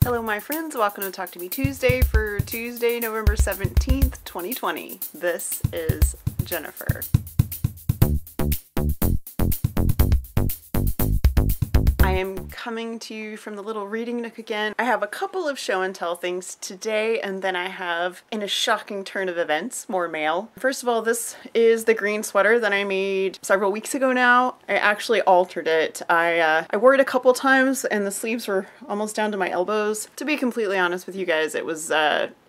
Hello my friends, welcome to Talk to Me Tuesday for Tuesday, November 17th, 2020. This is Jennifer. I am coming to you from the little reading nook again. I have a couple of show and tell things today, and then I have, in a shocking turn of events, more mail. First of all, this is the green sweater that I made several weeks ago now. I actually altered it. I wore it a couple times and the sleeves were almost down to my elbows. To be completely honest with you guys, it was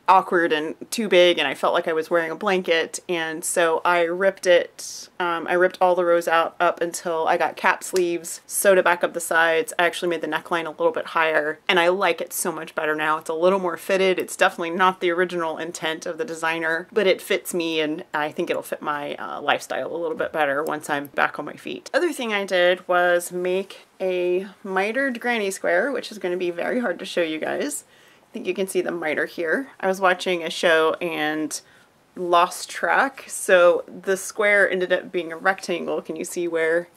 awkward and too big and I felt like I was wearing a blanket, and so I ripped it. I ripped all the rows out up until I got cap sleeves, sewed it back up the sides. I actually made the neckline a little bit higher and I like it so much better now. It's a little more fitted. It's definitely not the original intent of the designer, but it fits me and I think it'll fit my lifestyle a little bit better once I'm back on my feet. Other thing I did was make a mitered granny square, which is going to be very hard to show you guys. I think you can see the miter here. I was watching a show and lost track, so the square ended up being a rectangle. Can you see where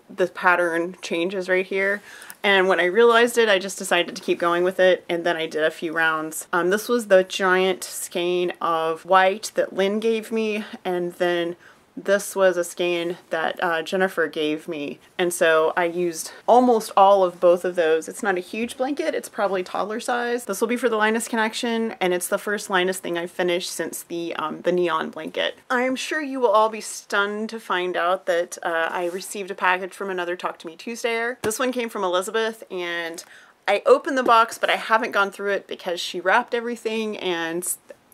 the pattern changes right here? And when I realized it, I just decided to keep going with it, and then I did a few rounds. This was the giant skein of white that Lynn gave me, and then this was a skein that Jennifer gave me, and so I used almost all of both of those. It's not a huge blanket, it's probably toddler size. This will be for the Linus connection, and it's the first Linus thing I've finished since the neon blanket. I'm sure you will all be stunned to find out that I received a package from another Talk to Me Tuesdayer. This one came from Elizabeth, and I opened the box, but I haven't gone through it because she wrapped everything, and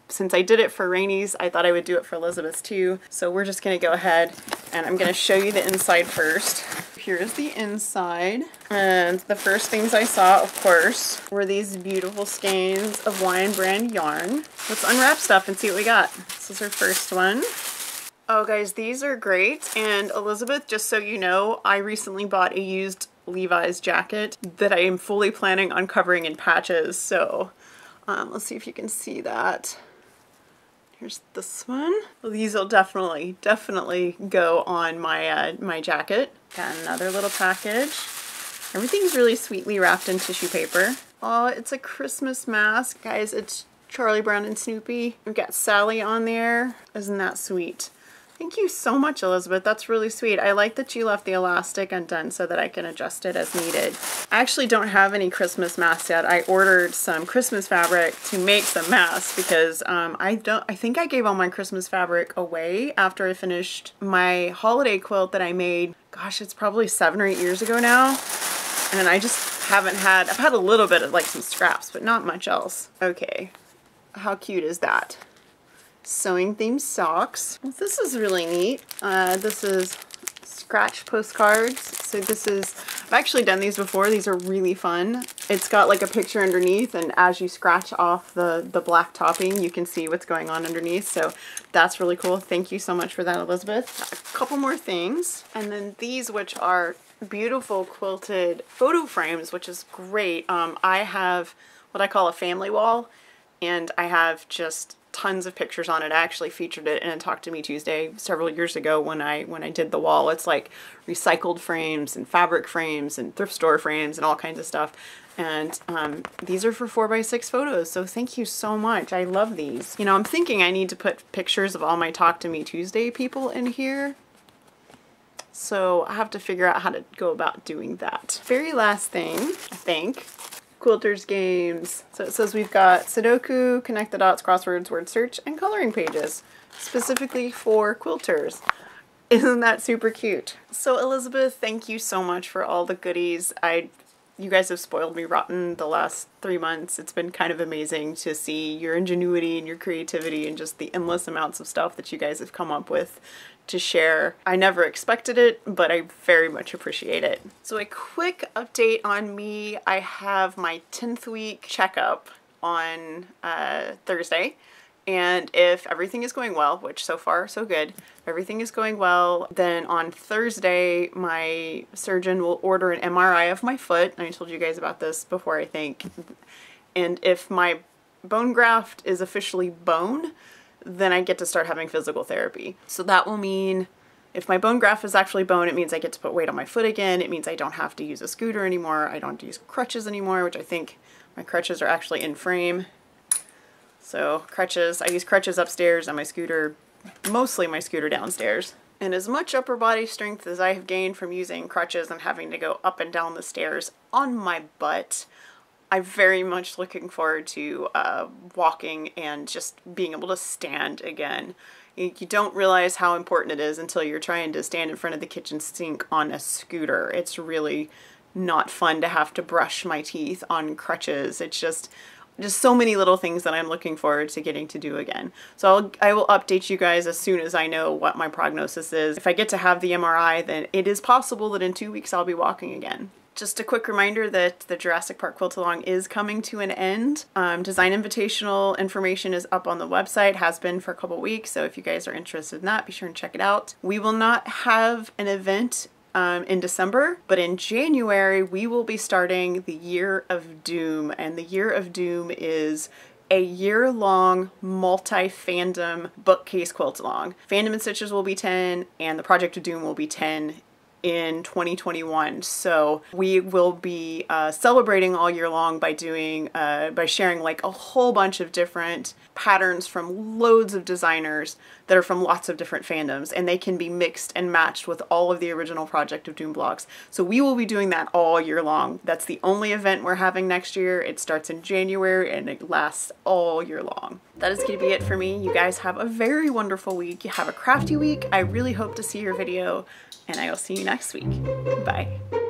since I did it for Rainey's, I thought I would do it for Elizabeth's too. So we're just gonna go ahead and I'm gonna show you the inside first. Here's the inside. And the first things I saw, of course, were these beautiful skeins of Lion Brand yarn. Let's unwrap stuff and see what we got. This is our first one. Oh guys, these are great. And Elizabeth, just so you know, I recently bought a used Levi's jacket that I am fully planning on covering in patches. So let's see if you can see that. Here's this one. Well, these will definitely go on my my jacket. Got another little package. Everything's really sweetly wrapped in tissue paper. Oh, it's a Christmas mask. Guys, it's Charlie Brown and Snoopy. We've got Sally on there. Isn't that sweet? Thank you so much, Elizabeth. That's really sweet. I like that you left the elastic undone so that I can adjust it as needed. I actually don't have any Christmas masks yet. I ordered some Christmas fabric to make some masks because I think I gave all my Christmas fabric away after I finished my holiday quilt that I made. Gosh, it's probably 7 or 8 years ago now. And I just haven't had, I've had a little bit of like some scraps, but not much else. Okay, how cute is that? Sewing themed socks. Well, this is really neat. This is scratch postcards. So this is, I've actually done these before. These are really fun. It's got like a picture underneath, and as you scratch off the black topping, you can see what's going on underneath. So that's really cool. Thank you so much for that, Elizabeth. Got a couple more things. And then these, which are beautiful quilted photo frames, which is great. I have what I call a family wall, and I have just tons of pictures on it. I actually featured it in a Talk to Me Tuesday several years ago when I did the wall. It's like recycled frames and fabric frames and thrift store frames and all kinds of stuff. And these are for 4x6 photos, so thank you so much. I love these. You know, I'm thinking I need to put pictures of all my Talk to Me Tuesday people in here. So I have to figure out how to go about doing that. Very last thing, I think. Quilters Games. So it says we've got Sudoku, Connect the Dots, Crosswords, Word Search, and coloring pages, specifically for quilters. Isn't that super cute? So Elizabeth, thank you so much for all the goodies. You guys have spoiled me rotten the last 3 months. It's been kind of amazing to see your ingenuity and your creativity and just the endless amounts of stuff that you guys have come up with to share. I never expected it, but I very much appreciate it. So a quick update on me. I have my 10th week checkup on Thursday. And if everything is going well, which so far so good, if everything is going well, then on Thursday my surgeon will order an MRI of my foot. And I told you guys about this before, I think. And if my bone graft is officially bone, then I get to start having physical therapy. So that will mean if my bone graft is actually bone, it means I get to put weight on my foot again. It means I don't have to use a scooter anymore. I don't have to use crutches anymore, which I think My crutches are actually in frame. So crutches, I use crutches upstairs on my scooter, mostly my scooter downstairs. And as much upper body strength as I have gained from using crutches and having to go up and down the stairs on my butt, I'm very much looking forward to walking and just being able to stand again. You don't realize how important it is until you're trying to stand in front of the kitchen sink on a scooter. It's really not fun to have to brush my teeth on crutches. It's just so many little things that I'm looking forward to getting to do again. So I will update you guys as soon as I know what my prognosis is. If I get to have the MRI, then it is possible that in 2 weeks I'll be walking again. Just a quick reminder that the Jurassic Park Quilt-Along is coming to an end. Design invitational information is up on the website, has been for a couple weeks, so if you guys are interested in that, be sure and check it out. We will not have an event in December, but in January we will be starting the Year of Doom, and the Year of Doom is a year-long multi-fandom bookcase quilt-along. Fandom and Stitches will be 10, and the Project of Doom will be 10 in 2021. So we will be celebrating all year long by doing by sharing like a whole bunch of different patterns from loads of designers that are from lots of different fandoms, and they can be mixed and matched with all of the original Project of Doom blocks. So we will be doing that all year long. That's the only event we're having next year. It starts in January and it lasts all year long. That is going to be it for me. You guys have a very wonderful week. You have a crafty week. I really hope to see your video, and I will see you next week. Bye.